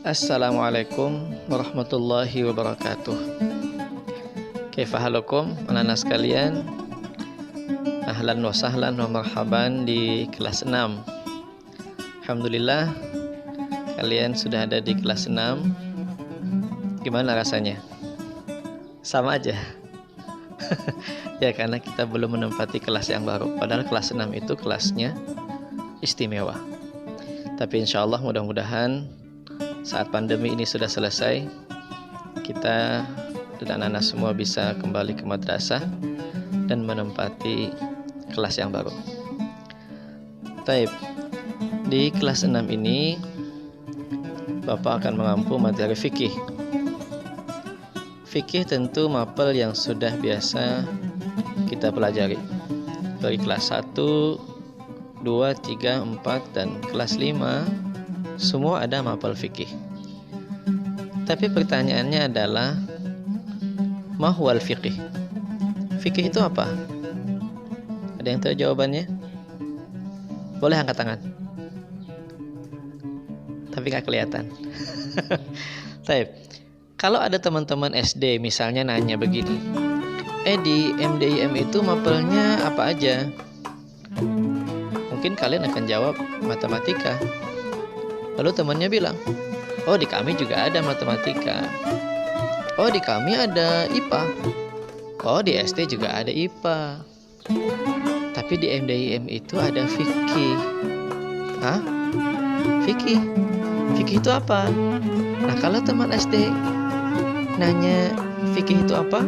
Assalamualaikum warahmatullahi wabarakatuh. Kaifa halukum anak-anak sekalian? Ahlan wa sahlan wa marhaban di kelas 6. Alhamdulillah kalian sudah ada di kelas 6. Gimana rasanya? Sama aja. Ya, karena kita belum menempati kelas yang baru. Padahal kelas 6 itu kelasnya istimewa. Tapi insya Allah mudah-mudahan saat pandemi ini sudah selesai, kita dan anak-anak semua bisa kembali ke madrasah dan menempati kelas yang baru. Taib, di kelas 6 ini Bapak akan mengampu materi fikih. Fikih tentu mapel yang sudah biasa kita pelajari. Dari kelas 1, 2, 3, 4, dan kelas 5 semua ada mapel fikih. Tapi pertanyaannya adalah ma huwal fiqih? Fikih itu apa? Ada yang tahu jawabannya? Boleh angkat tangan. Tapi nggak kelihatan. Taib. Kalau ada teman-teman SD misalnya nanya begini, di MDIM itu mapelnya apa aja? Mungkin kalian akan jawab matematika. Lalu temannya bilang, oh di kami juga ada matematika. Oh di kami ada IPA. Oh di SD juga ada IPA. Tapi di MDIM itu ada fikih. Hah? Fikih? Fikih itu apa? Nah kalau teman SD nanya fikih itu apa,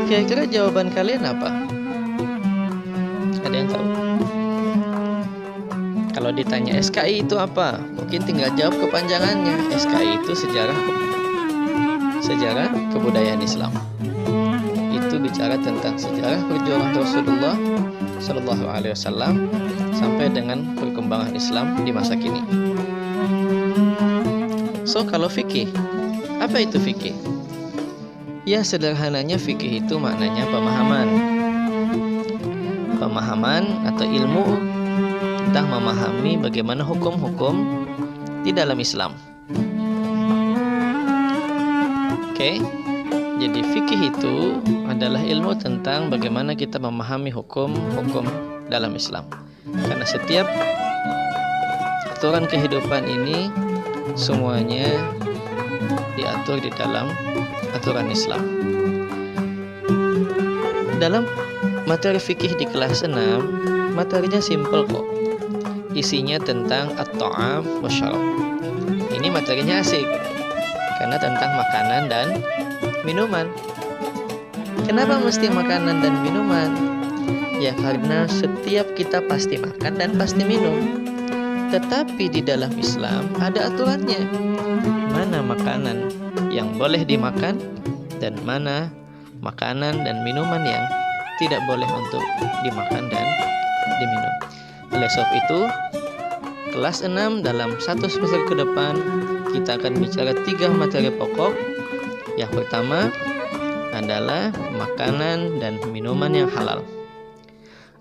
kira-kira jawaban kalian apa? Ada yang tahu? Kalau ditanya SKI itu apa, mungkin tinggal jawab kepanjangannya. SKI itu sejarah kebudayaan Islam. Itu bicara tentang sejarah perjuangan Rasulullah Shallallahu Alaihi Wasallam sampai dengan perkembangan Islam di masa kini. So kalau fikih, apa itu fikih? Ya sederhananya fikih itu maknanya pemahaman atau ilmu tentang memahami bagaimana hukum-hukum di dalam Islam. Oke. Jadi fikih itu adalah ilmu tentang bagaimana kita memahami hukum-hukum dalam Islam. Karena setiap aturan kehidupan ini semuanya diatur di dalam aturan Islam. Dalam materi fikih di kelas 6, materinya simple kok. Isinya tentang at-ta'am wa syarab. Ini materinya asik karena tentang makanan dan minuman. Kenapa mesti makanan dan minuman? Ya karena setiap kita pasti makan dan pasti minum. Tetapi di dalam Islam ada aturannya. Mana makanan yang boleh dimakan dan mana makanan dan minuman yang tidak boleh untuk dimakan dan diminum. Oleh sebab itu, kelas 6 dalam 1 semester ke depan kita akan bicara 3 materi pokok. Yang pertama adalah makanan dan minuman yang halal.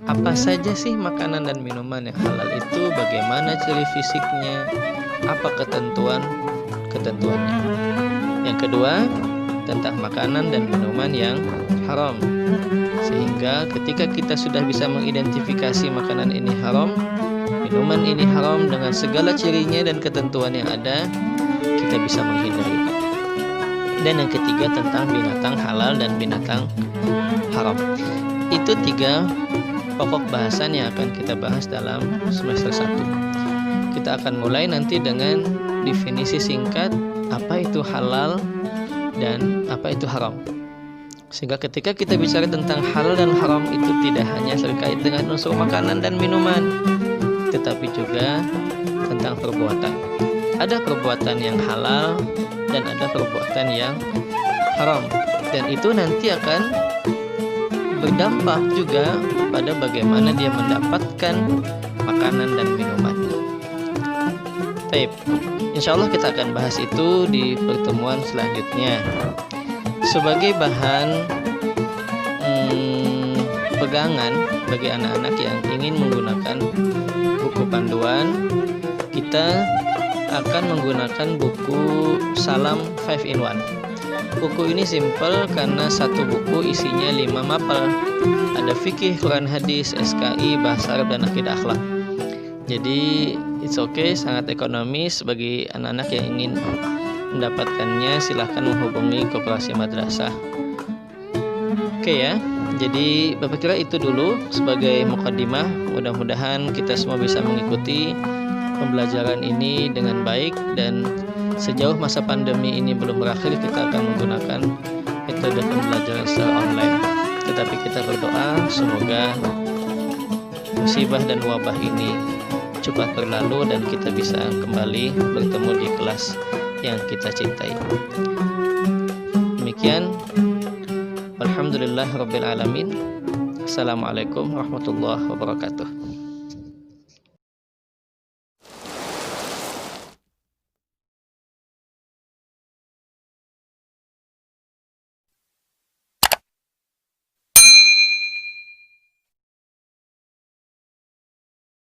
Apa saja sih makanan dan minuman yang halal itu? Bagaimana ciri fisiknya? Apa ketentuannya? Yang kedua, tentang makanan dan minuman yang haram. Sehingga ketika kita sudah bisa mengidentifikasi makanan ini haram, minuman ini haram dengan segala cirinya dan ketentuan yang ada, kita bisa menghindarinya. Dan yang ketiga tentang binatang halal dan binatang haram. Itu 3 pokok bahasan yang akan kita bahas dalam semester 1. Kita akan mulai nanti dengan definisi singkat apa itu halal dan apa itu haram. Sehingga ketika kita bicara tentang halal dan haram itu tidak hanya terkait dengan unsur makanan dan minuman, tetapi juga tentang perbuatan. Ada perbuatan yang halal dan ada perbuatan yang haram. Dan itu nanti akan berdampak juga pada bagaimana dia mendapatkan makanan dan minuman. Baik, insya Allah kita akan bahas itu di pertemuan selanjutnya. Sebagai bahan pegangan bagi anak-anak yang ingin menggunakan buku panduan, kita akan menggunakan buku Salam 5 in 1. Buku ini simple karena satu buku isinya 5 mapel. Ada fikih, Quran, hadis, SKI, bahasa Arab, dan akidah akhlak. Jadi it's okay, sangat ekonomis bagi anak-anak yang ingin mendapatkannya. Silahkan menghubungi Koperasi Madrasah. Oke ya, jadi Bapak kira itu dulu sebagai mukaddimah. Mudah-mudahan kita semua bisa mengikuti pembelajaran ini dengan baik, dan sejauh masa pandemi ini belum berakhir, kita akan menggunakan metode pembelajaran secara online. Tetapi kita berdoa semoga musibah dan wabah ini cepat berlalu dan kita bisa kembali bertemu di kelas yang kita cintai. Demikian, alhamdulillah rabbil alamin. Assalamualaikum warahmatullahi wabarakatuh.